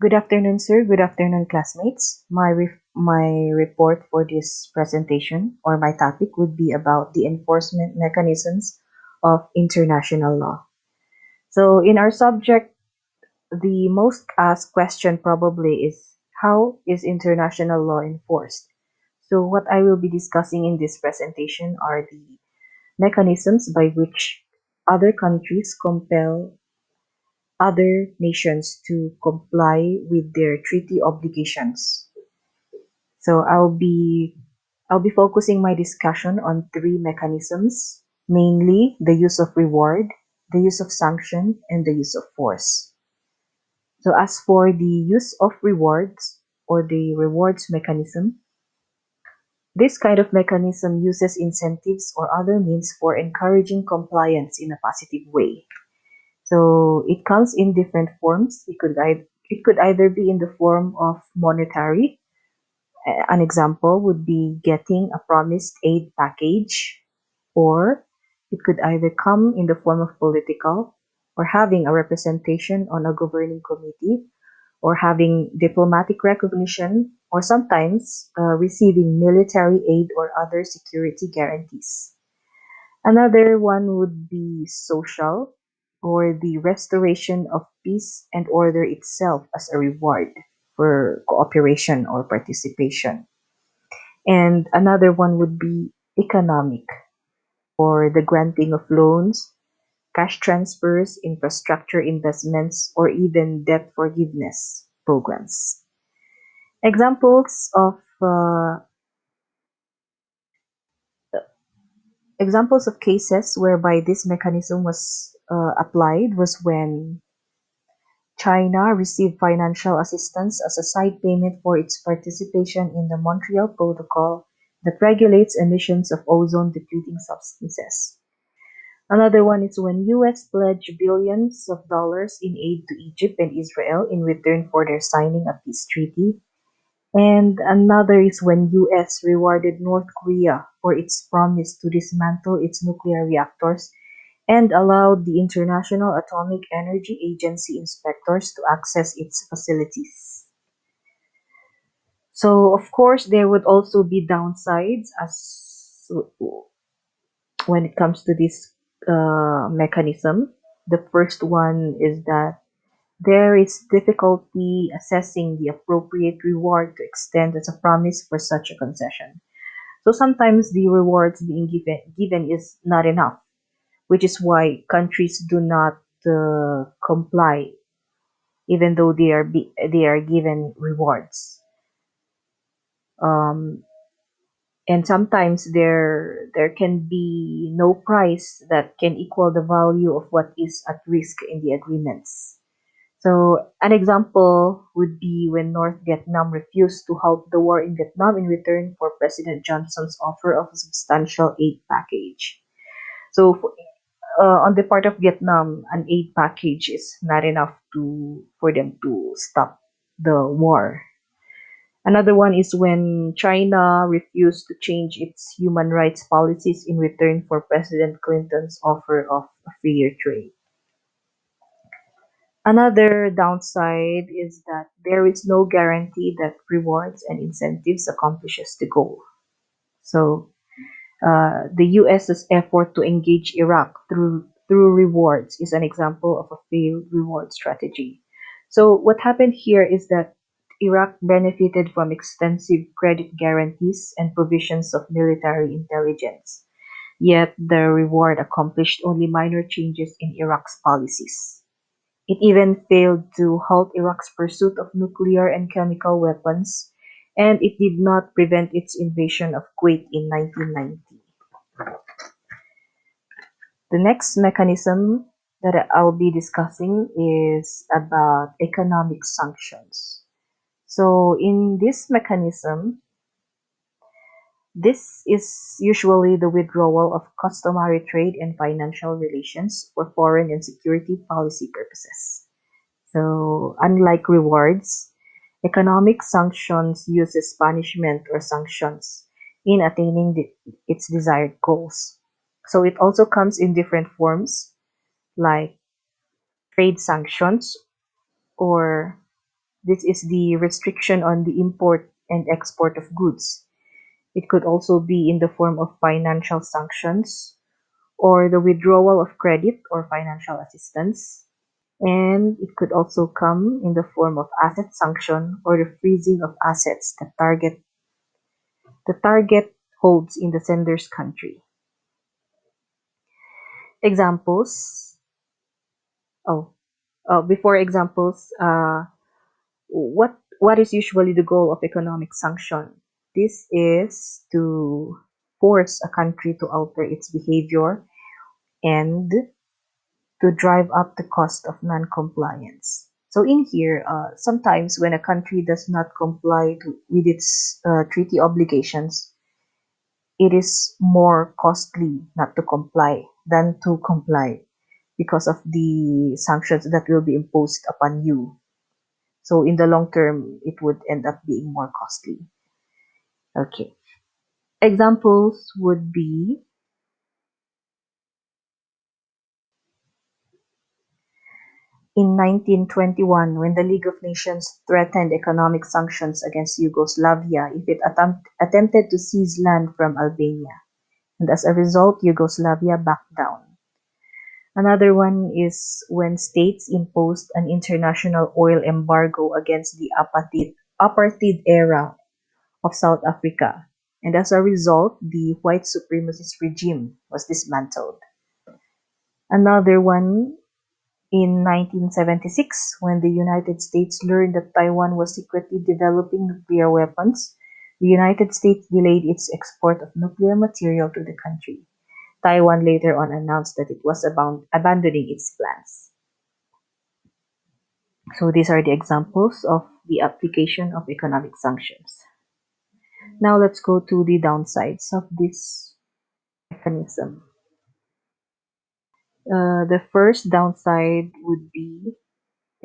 Good afternoon, sir. Good afternoon, classmates. My report for this presentation or my topic would be about the enforcement mechanisms of international law. So, in our subject, the most asked question probably is how is international law enforced? So, what I will be discussing in this presentation are the mechanisms by which other countries compel other nations to comply with their treaty obligations. So I'll be focusing my discussion on three mechanisms, mainly the use of reward, the use of sanction, and the use of force. So as for the use of rewards or the rewards mechanism, this kind of mechanism uses incentives or other means for encouraging compliance in a positive way. So it comes in different forms. It could either be in the form of monetary. An example would be getting a promised aid package, or it could either come in the form of political, or having a representation on a governing committee, or having diplomatic recognition, or sometimes receiving military aid or other security guarantees. Another one would be social, or the restoration of peace and order itself as a reward for cooperation or participation. And another one would be economic, or the granting of loans, cash transfers, infrastructure investments, or even debt forgiveness programs. Examples of uh, examples of cases whereby this mechanism was applied was when China received financial assistance as a side payment for its participation in the Montreal Protocol that regulates emissions of ozone-depleting substances. Another one is when US pledged billions of dollars in aid to Egypt and Israel in return for their signing a peace treaty. And another is when US rewarded North Korea for its promise to dismantle its nuclear reactors and allowed the International Atomic Energy Agency inspectors to access its facilities. So, of course, there would also be downsides as when it comes to this mechanism. The first one is that there is difficulty assessing the appropriate reward to extend as a promise for such a concession. So sometimes the rewards being given is not enough, which is why countries do not comply, even though they are given rewards. Um, and sometimes there can be no price that can equal the value of what is at risk in the agreements. So an example would be when North Vietnam refused to halt the war in Vietnam in return for President Johnson's offer of a substantial aid package. So on the part of Vietnam, an aid package is not enough to for them to stop the war. Another one is when China refused to change its human rights policies in return for President Clinton's offer of a freer trade. Another downside is that there is no guarantee that rewards and incentives accomplishes the goal. So the US's effort to engage Iraq through rewards is an example of a failed reward strategy. So what happened here is that Iraq benefited from extensive credit guarantees and provisions of military intelligence. Yet the reward accomplished only minor changes in Iraq's policies. It even failed to halt Iraq's pursuit of nuclear and chemical weapons, and it did not prevent its invasion of Kuwait in 1990. The next mechanism that I'll be discussing is about economic sanctions. So, in this mechanism, this is usually the withdrawal of customary trade and financial relations for foreign and security policy purposes. So, unlike rewards, economic sanctions uses punishment or sanctions in attaining its desired goals. So, it also comes in different forms like trade sanctions, or this is the restriction on the import and export of goods. It could also be in the form of financial sanctions or the withdrawal of credit or financial assistance. And it could also come in the form of asset sanction or the freezing of assets that the target holds in the sender's country. Examples. Oh, before examples, what is usually the goal of economic sanction? This is to force a country to alter its behavior and to drive up the cost of non-compliance. So in here, sometimes when a country does not comply with its treaty obligations, it is more costly not to comply than to comply because of the sanctions that will be imposed upon you. So in the long term, it would end up being more costly. Okay. Examples would be in 1921, when the League of Nations threatened economic sanctions against Yugoslavia if it attempted to seize land from Albania. And as a result, Yugoslavia backed down. Another one is when states imposed an international oil embargo against the apartheid era of South Africa. And as a result, the white supremacist regime was dismantled. Another one in 1976, when the United States learned that Taiwan was secretly developing nuclear weapons, the United States delayed its export of nuclear material to the country. Taiwan later on announced that it was abandoning its plans. So these are the examples of the application of economic sanctions. Now let's go to the downsides of this mechanism. The first downside would be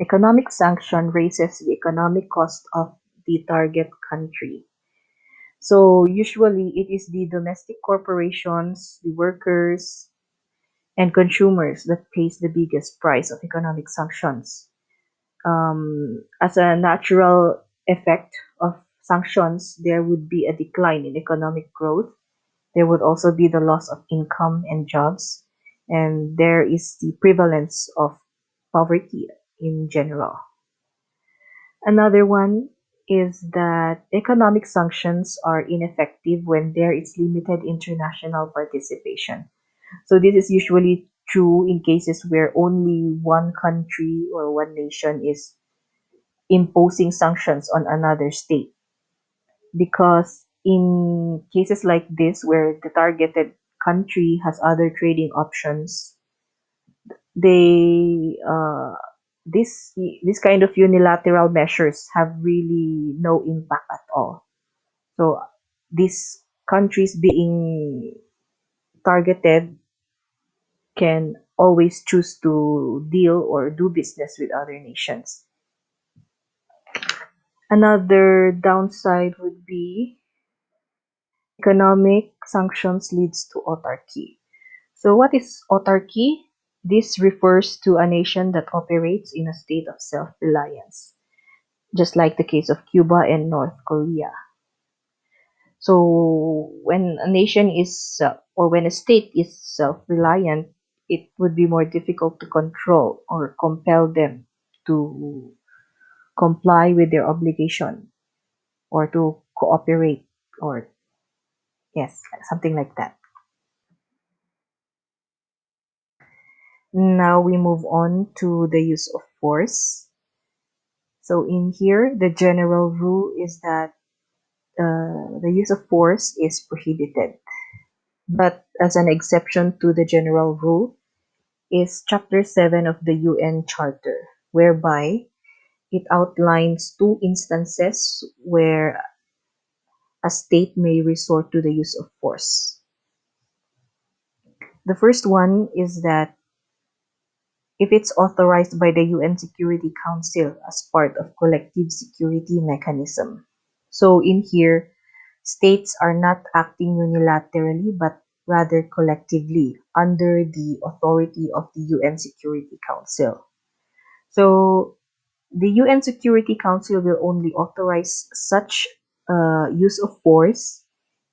economic sanction raises the economic cost of the target country. So usually it is the domestic corporations, the workers, and consumers that pays the biggest price of economic sanctions. As a natural effect of sanctions, there would be a decline in economic growth. There would also be the loss of income and jobs, and there is the prevalence of poverty in general. Another one is that economic sanctions are ineffective when there is limited international participation. So this is usually true in cases where only one country or one nation is imposing sanctions on another state. Because in cases like this, where the targeted country has other trading options, they this kind of unilateral measures have really no impact at all. So these countries being targeted can always choose to deal or do business with other nations. Another downside would be economic sanctions leads to autarky. So what is autarky? This refers to a nation that operates in a state of self-reliance, just like the case of Cuba and North Korea. So when a nation is, or when a state is self-reliant, it would be more difficult to control or compel them to comply with their obligation or to cooperate, or yes, something like that. Now we move on to the use of force. So in here, the general rule is that the use of force is prohibited. But as an exception to the general rule is Chapter 7 of the UN Charter, whereby it outlines two instances where a state may resort to the use of force. The first one is that if it's authorized by the UN Security Council as part of collective security mechanism. So in here, states are not acting unilaterally but rather collectively under the authority of the UN Security Council. So the UN Security Council will only authorize such use of force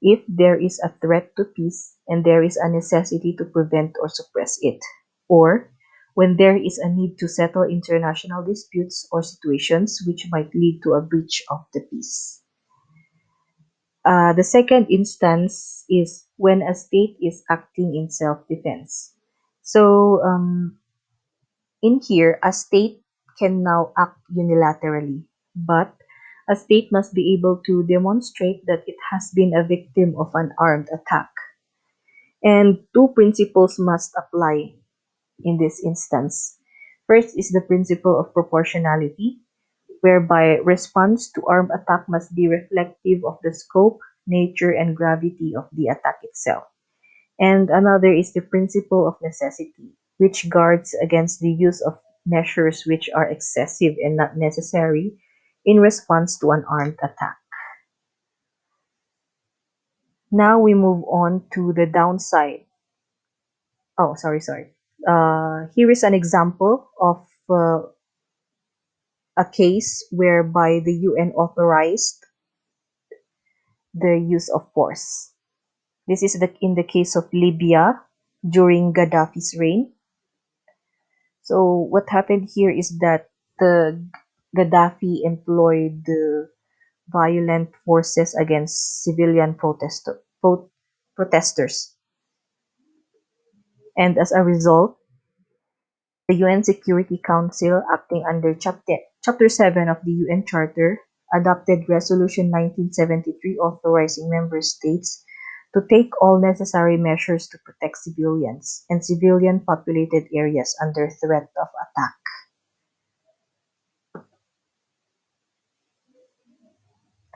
if there is a threat to peace and there is a necessity to prevent or suppress it, or when there is a need to settle international disputes or situations which might lead to a breach of the peace. The second instance is when a state is acting in self defense. So, in here, a state can now act unilaterally, but a state must be able to demonstrate that it has been a victim of an armed attack. And two principles must apply in this instance. First is the principle of proportionality, whereby response to armed attack must be reflective of the scope, nature, and gravity of the attack itself. And another is the principle of necessity, which guards against the use of measures which are excessive and not necessary in response to an armed attack. Now we move on to the downside. Oh, sorry. Here is an example of a case whereby the UN authorized the use of force. This is in the case of Libya during Gaddafi's reign. So what happened here is that the Gaddafi employed violent forces against civilian protesters, and as a result, the UN Security Council, acting under Chapter 7 of the UN Charter, adopted Resolution 1973 authorizing member states to take all necessary measures to protect civilians and civilian populated areas under threat of attack.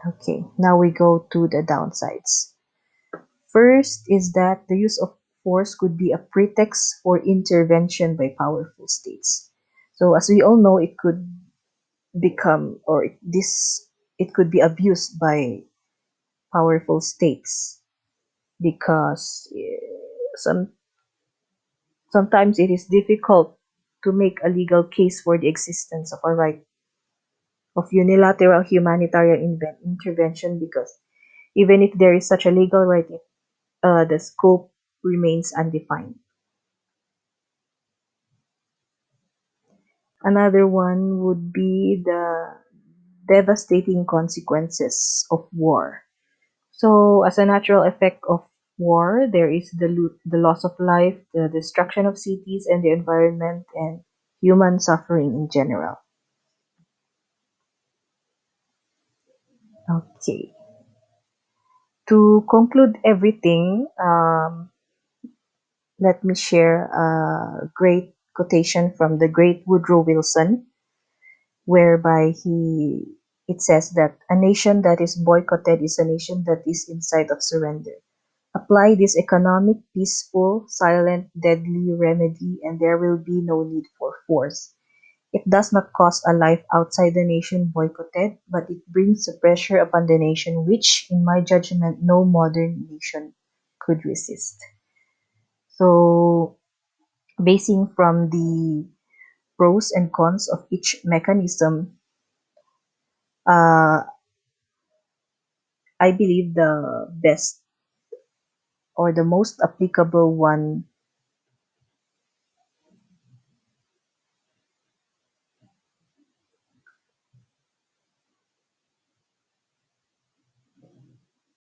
Okay, now we go to the downsides. First is that the use of force could be a pretext for intervention by powerful states. So as we all know, it could become or it could be abused by powerful states because sometimes it is difficult to make a legal case for the existence of a right of unilateral humanitarian intervention because even if there is such a legal right, the scope remains undefined. Another one would be the devastating consequences of war. So, as a natural effect of war, there is the loss of life, the destruction of cities and the environment, and human suffering in general. Okay. To conclude everything, let me share a great quotation from the great Woodrow Wilson, whereby he it says that a nation that is boycotted is a nation that is in sight of surrender. Apply this economic, peaceful, silent, deadly remedy, and there will be no need for force. It does not cost a life outside the nation boycotted, but it brings a pressure upon the nation which, in my judgment, no modern nation could resist. So, basing from the pros and cons of each mechanism, uh, I believe the best or the most applicable one